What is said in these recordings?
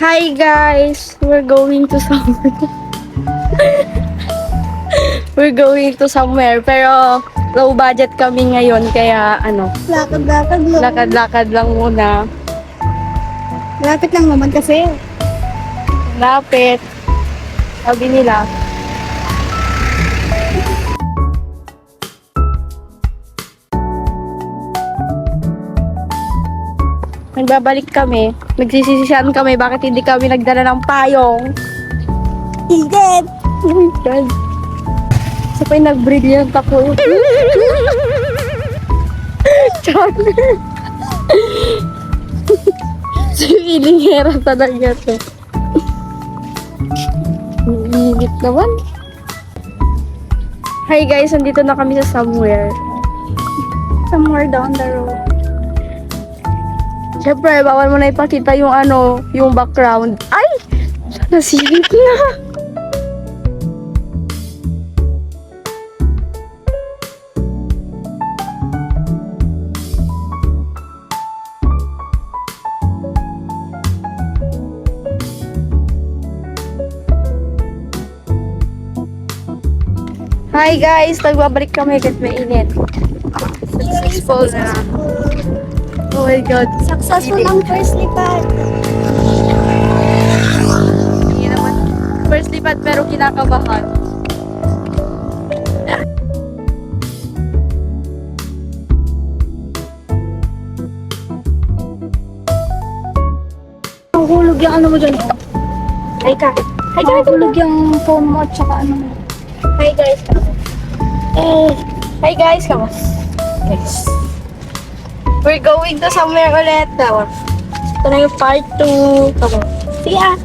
Hi guys! We're going to somewhere. We're going to somewhere. Pero low budget kami ngayon. Kaya Lakad-lakad lang. lakad-lakad lang muna. Lapit lang naman kasi. Lapit. Sabi nila. Nagbabalik kami. Nagsisisihan kami. Bakit hindi kami nagdala ng payong? Ingat! Oh my God. Isa pa yung nag-brilliant ako. Char. Si Ilingera talaga to. Init naman. Hi guys, andito na kami sa somewhere. Somewhere down the road. Siyempre, bawal mo na ipakita yung yung background. Ay! Nasilip na! Hi guys! Nagbabalik kami kahit mainit. Successful na. Oh my God. Successful ang first lipad. Hindi naman. First lipat pero kinakabahan. Ang hulog yung ano mo dyan. Hi ka. Hi ka. Ang hulog yung phone mo at saka ano mo. Hi guys. Hi guys. Come on. Guys. We're going to somewhere ulit. Come on. Ito na yung part 2. Come on. See ya.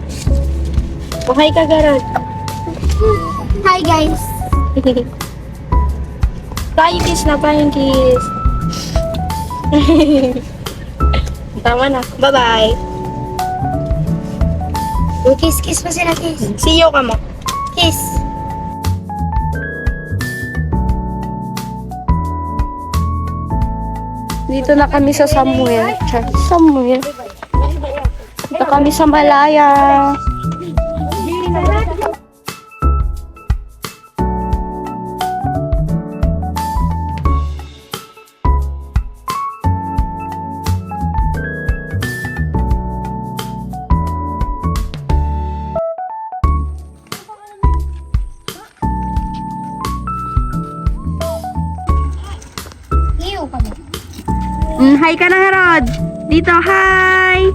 Hi ka, Garot. Hi guys! Flying kiss na, flying kiss. Tama na. Bye-bye. Kiss pa sila, kiss. See you, kamo. Kiss. Dito na kami sa somewhere. Somewhere. Dito kami sa Malaya. Iyo kami. Hi ka na, Herod. Dito, hi.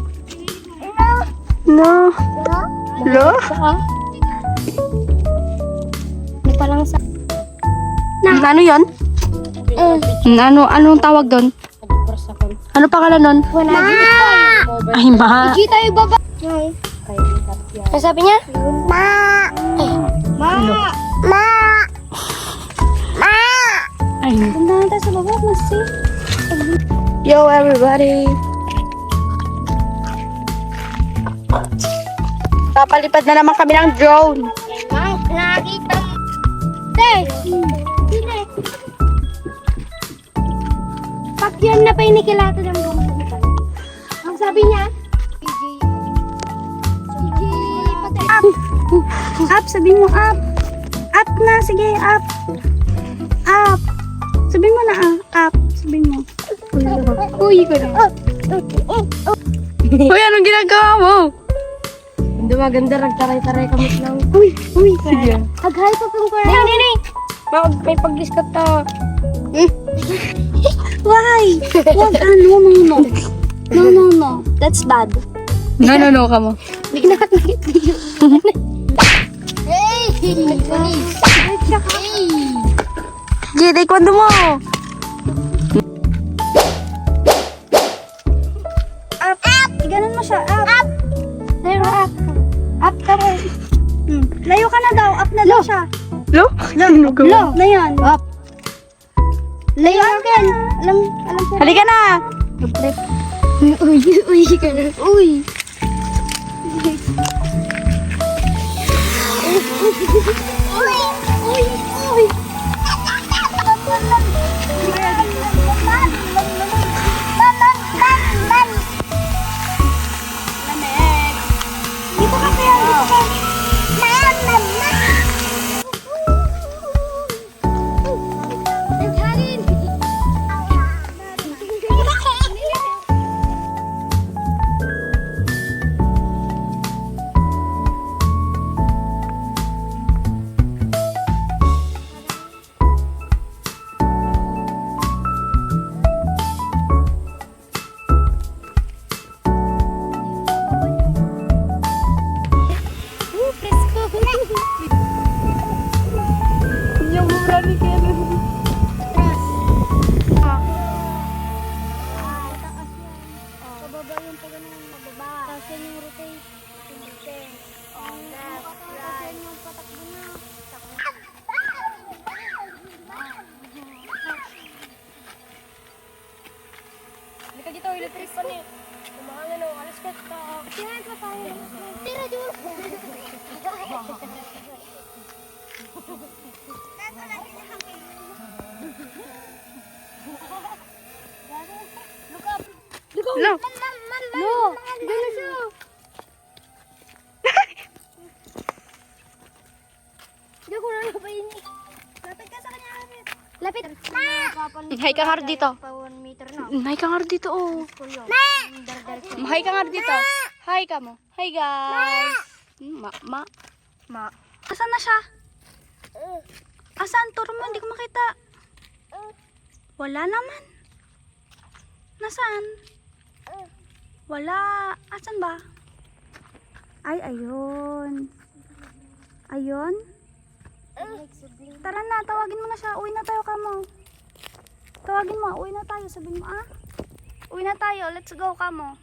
No. Lo? May palang sa... Ano yon? Anong tawag doon? Ano pangalan nun? Wala Ay, ma. Hindi tayo baba. Ano sabi niya? Ma! Ma! Ma! Ma! Ay. Punta tayo sa baba, masi. Yo, everybody. Papalipad na naman kami ng drone. Ma, nakita mo. Te! Hindi. Pakyan na pa yung nikilata ng bumbukan. Ang sabi niya? Up! Up, sabihin mo up. Up na, sige, up. Up. Sabihin mo na up. Sabihin mo. Uy ko na. Uy, anong ginagawa mo? Hindi maganda, nagtaray-taray kami lang. Uy, Sige. hag-hi pa kung kaya. Nini! May pag-discuss ta. Why? Wag no. That's bad. No, ka mo. Hey! Gide, kwento mo. Up! Ganun mo siya, up! Pero up. Up ka rin. Layo ka na daw, up na daw siya. Lo? Lo, na yan. Up. Layo ka. Alam ko. Halika na. Uy ka na. Uy. Uy. toilet trip pa niya. Kumahanga na, alas ka ka. Kaya pa tayo. Tira, Diyos! Look up! No. No! Gano'n siya! Hindi ko na napain eh. Lapit ka sa kanya, Arit. Lapit! Hi ka nga dito. Pa 1 meter na. Hi ka nga dito, oh. Hi ka nga dito. Hi ka mo. Hi guys. Ma. Asan na siya? Asan? Turo mo, hindi ko makita. Wala naman. Nasaan? Wala. Asan ba? Ay, ayun. Ayun? Tara na, tawagin mo na siya. Uwi na tayo, kamo. Tawagin mo, uwi na tayo. Sabihin mo, ah. Uwi na tayo. Let's go, kamo.